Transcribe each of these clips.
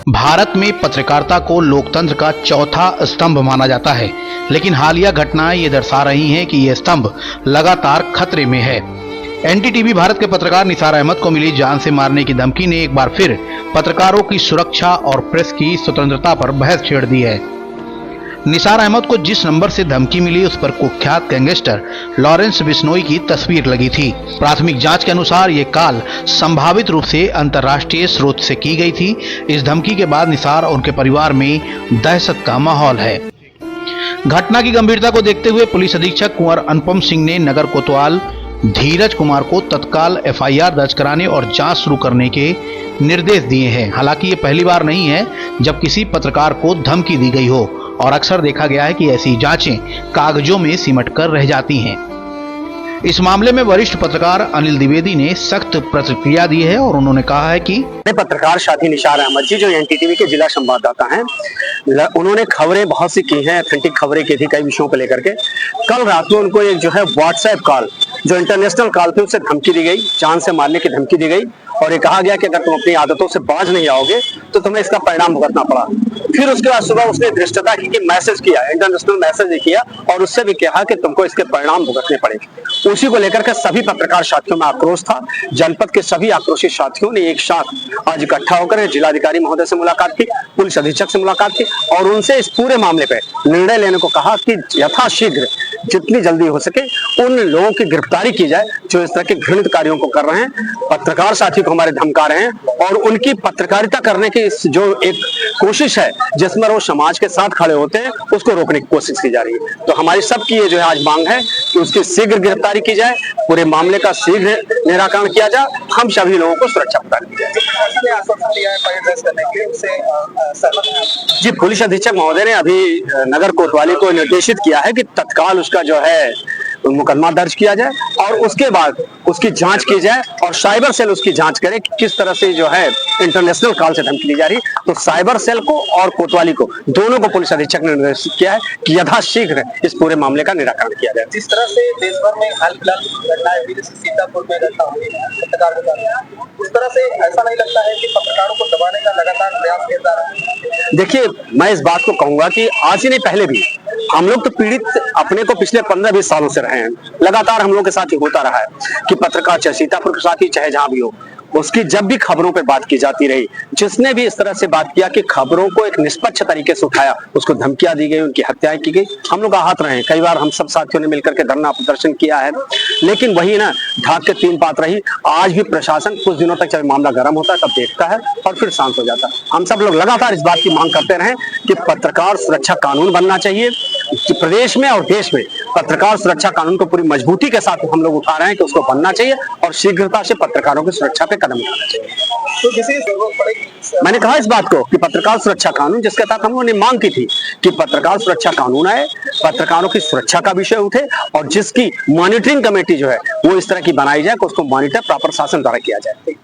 भारत में पत्रकारिता को लोकतंत्र का चौथा स्तंभ माना जाता है, लेकिन हालिया घटनाएं ये दर्शा रही हैं कि यह स्तंभ लगातार खतरे में है। एनडीटीवी भारत के पत्रकार निसार अहमद को मिली जान से मारने की धमकी ने एक बार फिर पत्रकारों की सुरक्षा और प्रेस की स्वतंत्रता पर बहस छेड़ दी है। निसार अहमद को जिस नंबर से धमकी मिली उस पर कुख्यात गैंगस्टर लॉरेंस बिश्नोई की तस्वीर लगी थी। प्राथमिक जांच के अनुसार ये कॉल संभावित रूप से अंतर्राष्ट्रीय स्रोत से की गई थी। इस धमकी के बाद निसार और उनके परिवार में दहशत का माहौल है। घटना की गंभीरता को देखते हुए पुलिस अधीक्षक कुंवर अनुपम सिंह ने नगर कोतवाल धीरज कुमार को तत्काल एफआईआर दर्ज कराने और जांच शुरू करने के निर्देश दिए हैं। हालांकि ये पहली बार नहीं है जब किसी पत्रकार को धमकी दी गई हो और अक्सर देखा गया है कि ऐसी जांचें कागजों में सिमट कर रह जाती हैं। इस मामले में वरिष्ठ पत्रकार अनिल द्विवेदी ने सख्त प्रतिक्रिया दी है और उन्होंने कहा है कि पत्रकार साथी निसार अहमद जी जो एनडीटीवी के जिला संवाददाता हैं, उन्होंने खबरें बहुत सी की हैं, ऑथेंटिक खबरें की थी कई विषयों को लेकर के। कल रात में उनको एक जो है व्हाट्सएप कॉल, जो इंटरनेशनल कॉल थी, उससे धमकी दी गई, जान से मारने की धमकी दी गई और ये कहा गया कि अगर तुम अपनी आदतों से बाज नहीं आओगे तो तुम्हें इसका परिणाम भुगतना पड़ा। फिर उसके बाद सुबह उसने धृष्टता की कि मैसेज किया, इंटरनेशनल मैसेज किया और उससे भी कहा कि तुमको इसके परिणाम भुगतने पड़ेंगे। उसी को लेकर के सभी पत्रकार साथियों में आक्रोश था। जनपद के सभी आक्रोशित साथियों ने एक साथ आज इकट्ठा होकर जिलाधिकारी महोदय से मुलाकात की, पुलिस अधीक्षक से मुलाकात की और उनसे इस पूरे मामले पे निर्णय लेने को कहा कि यथाशीघ्र जितनी जल्दी हो सके उन लोगों की गिरफ्तारी की जाए जो इस तरह के घृणित कार्यों को कर रहे हैं, पत्रकार साथी को हमारे धमका रहे हैं और उनकी पत्रकारिता करने की जो एक कोशिश है जिसमें वो समाज के साथ खड़े होते हैं, उसको रोकने की कोशिश की जा रही है। तो हमारी सबकी ये जो है आज मांग है कि उसकी शीघ्र गिरफ्तारी की जाए, पूरे मामले का शीघ्र निराकरण किया जाए, हम सभी लोगों को सुरक्षा प्रदान की जाए। जी, पुलिस अधीक्षक महोदय ने अभी नगर कोतवाली को निर्देशित किया है कि तत्काल उसका जो है मुकदमा दर्ज किया जाए और उसके बाद उसकी जांच की जाए और साइबर सेल उसकी जांच करे कि किस तरह से जो है इंटरनेशनल कॉल से धमकी दी जा रही। तो साइबर सेल को और कोतवाली को दोनों को पुलिस अधीक्षक ने निर्देशित किया है कि यथाशीघ्र इस पूरे मामले का निराकरण किया जाए। जिस तरह से देश भर में हाल फिलहाल घटनाएं हुई, जैसे सीतापुर में घटना हुई पत्रकारों का, उस तरह से ऐसा नहीं लगता है कि पत्रकारों को दबाने का लगातार प्रयास किया जा रहा है? देखिए, मैं इस बात को कहूंगा कि आज ही नहीं पहले भी हम लोग तो पीड़ित अपने को पिछले 15-20 सालों से रहे हैं। लगातार हम लोग के साथ ही होता रहा है कि पत्रकार चाहे सीतापुर के साथ ही चाहे जहां भी हो, उसकी जब भी खबरों पे बात की जाती रही, जिसने भी इस तरह से बात किया कि खबरों को एक निष्पक्ष तरीके से उठाया, उसको धमकियां दी गई, उनकी हत्याएं की गई, हम लोग आहत रहे हैं। कई बार हम सब साथियों ने मिलकर के धरना प्रदर्शन किया है, लेकिन वही ना ढाक के तीन पात रही। आज भी प्रशासन कुछ दिनों तक जब मामला गर्म होता है तब देखता है और फिर शांत हो जाता है। हम सब लोग लगातार इस बात की मांग करते रहे कि पत्रकार सुरक्षा कानून बनना चाहिए प्रदेश में और देश में। पत्रकार सुरक्षा कानून को पूरी मजबूती के साथ हम लोग उठा रहे हैं कि उसको बनना चाहिए और शीघ्रता से पत्रकारों की सुरक्षा पे कदम उठाना चाहिए। तो किसी जरूरत पड़ेगी, मैंने कहा इस बात को कि पत्रकार सुरक्षा कानून, जिसके तहत हम लोगों ने मांग की थी कि पत्रकार सुरक्षा कानून आए, पत्रकारों की सुरक्षा का विषय उठे और जिसकी मॉनिटरिंग कमेटी जो है वो इस तरह की बनाई जाए कि उसको मॉनिटर प्रॉपर शासन द्वारा किया जाए।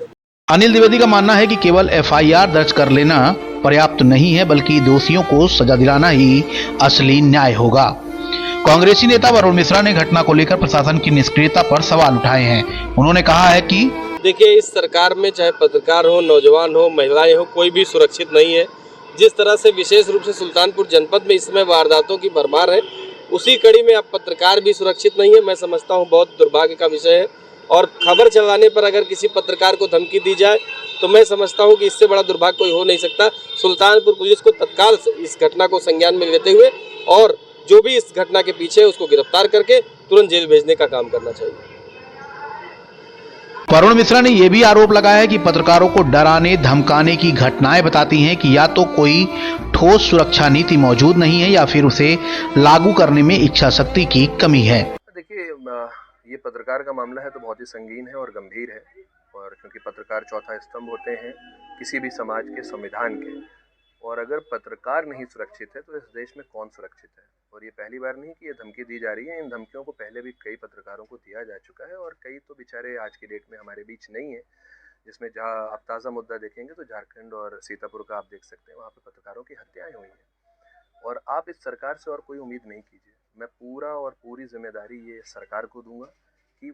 अनिल द्विवेदी का मानना है कि केवल एफआईआर दर्ज कर लेना पर्याप्त नहीं है, बल्कि दोषियों को सजा दिलाना ही असली न्याय होगा। कांग्रेसी नेता वरुण मिश्रा ने घटना को लेकर प्रशासन की निष्क्रियता पर सवाल उठाए हैं। उन्होंने कहा है कि देखिए, इस सरकार में चाहे पत्रकार हो, नौजवान हो, महिलाएं हो, कोई भी सुरक्षित नहीं है। जिस तरह से विशेष रूप से सुल्तानपुर जनपद में इस समय वारदातों की भरमार है, उसी कड़ी में अब पत्रकार भी सुरक्षित नहीं है। मैं समझता हूँ बहुत दुर्भाग्य का विषय है और खबर चलाने पर अगर किसी पत्रकार को धमकी दी जाए तो मैं समझता हूँ कि इससे बड़ा दुर्भाग्य कोई हो नहीं सकता। सुल्तानपुर पुलिस को तत्काल इस घटना को संज्ञान में लेते हुए और जो भी इस घटना के पीछे है उसको गिरफ्तार करके तुरंत जेल भेजने का काम करना चाहिए। वरुण मिश्रा ने यह भी आरोप लगाया है कि पत्रकारों को डराने धमकाने की घटनाएं बताती हैं कि या तो कोई ठोस सुरक्षा नीति मौजूद नहीं है या फिर उसे लागू करने में इच्छा शक्ति की कमी है। देखिए, ये पत्रकार का मामला है तो बहुत ही संगीन है और गंभीर है, और क्योंकि पत्रकार चौथा स्तंभ होते हैं किसी भी समाज के संविधान के, और अगर पत्रकार नहीं सुरक्षित है तो इस देश में कौन सुरक्षित है। और ये पहली बार नहीं कि ये धमकी दी जा रही है, इन धमकियों को पहले भी कई पत्रकारों को दिया जा चुका है और कई तो बेचारे आज की डेट में हमारे बीच नहीं है। जिसमें जहाँ आप ताज़ा मुद्दा देखेंगे तो झारखंड और सीतापुर का आप देख सकते हैं, वहाँ पे पत्रकारों की हत्याएं हुई हैं। और आप इस सरकार से और कोई उम्मीद नहीं कीजिए। मैं पूरा और पूरी जिम्मेदारी ये सरकार को दूंगा कि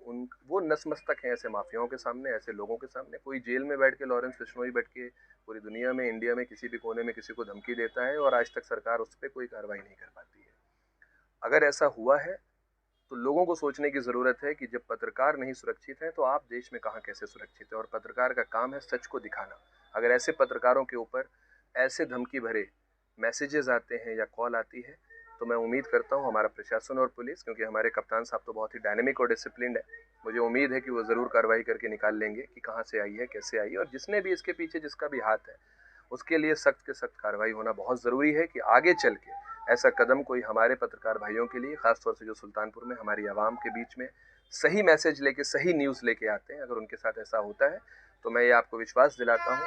वो नतमस्तक हैं ऐसे माफियाओं के सामने, ऐसे लोगों के सामने। कोई जेल में बैठ के, लॉरेंस बिश्नोई बैठ के पूरी दुनिया में, इंडिया में किसी भी कोने में किसी को धमकी देता है और आज तक सरकार उस पर कोई कार्रवाई नहीं कर पाती है। अगर ऐसा हुआ है तो लोगों को सोचने की ज़रूरत है कि जब पत्रकार नहीं सुरक्षित हैं तो आप देश में कहाँ कैसे सुरक्षित हैं। और पत्रकार का काम है सच को दिखाना। अगर ऐसे पत्रकारों के ऊपर ऐसे धमकी भरे मैसेजेस आते हैं या कॉल आती है तो मैं उम्मीद करता हूँ हमारा प्रशासन और पुलिस, क्योंकि हमारे कप्तान साहब तो बहुत ही डायनेमिक और डिसिप्लिन्ड है, मुझे उम्मीद है कि वो ज़रूर कार्रवाई करके निकाल लेंगे कि कहाँ से आई है, कैसे आई है, और जिसने भी इसके पीछे जिसका भी हाथ है उसके लिए सख्त से सख्त कार्रवाई होना बहुत ज़रूरी है कि आगे चल के ऐसा कदम कोई हमारे पत्रकार भाइयों के लिए, ख़ासतौर से जो सुल्तानपुर में हमारी आवाम के बीच में सही मैसेज लेके, सही न्यूज़ लेके आते हैं, अगर उनके साथ ऐसा होता है तो मैं ये आपको विश्वास दिलाता हूँ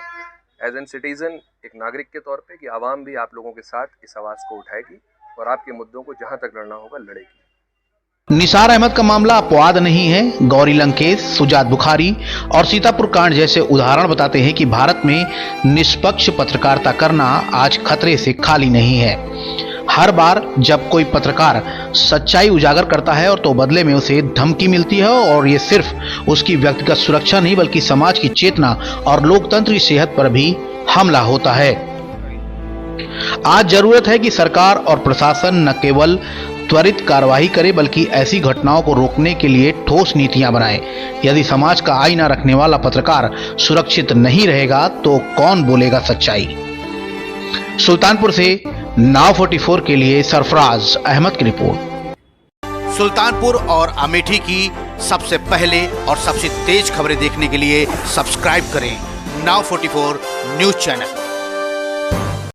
एज एन सिटीज़न, एक नागरिक के तौर पे, कि आवाम भी आप लोगों के साथ इस आवाज़ को उठाएगी और आपके मुद्दों को जहां तक लड़ना होगा लड़ेगी। निसार अहमद का मामला अपवाद नहीं है। गौरी लंकेश, सुजात बुखारी और सीतापुर कांड जैसे उदाहरण बताते हैं कि भारत में निष्पक्ष पत्रकारिता करना आज खतरे से खाली नहीं है। हर बार जब कोई पत्रकार सच्चाई उजागर करता है और तो बदले में उसे धमकी मिलती है, और ये सिर्फ उसकी व्यक्तिगत सुरक्षा नहीं बल्कि समाज की चेतना और लोकतंत्र की सेहत पर भी हमला होता है। आज जरूरत है कि सरकार और प्रशासन न केवल त्वरित कार्रवाई करे बल्कि ऐसी घटनाओं को रोकने के लिए ठोस नीतियां बनाए। यदि समाज का आईना रखने वाला पत्रकार सुरक्षित नहीं रहेगा तो कौन बोलेगा सच्चाई। सुल्तानपुर से नाव 44 के लिए सरफराज अहमद की रिपोर्ट। सुल्तानपुर और अमेठी की सबसे पहले और सबसे तेज खबरें देखने के लिए सब्सक्राइब करें नाव 44 न्यूज चैनल।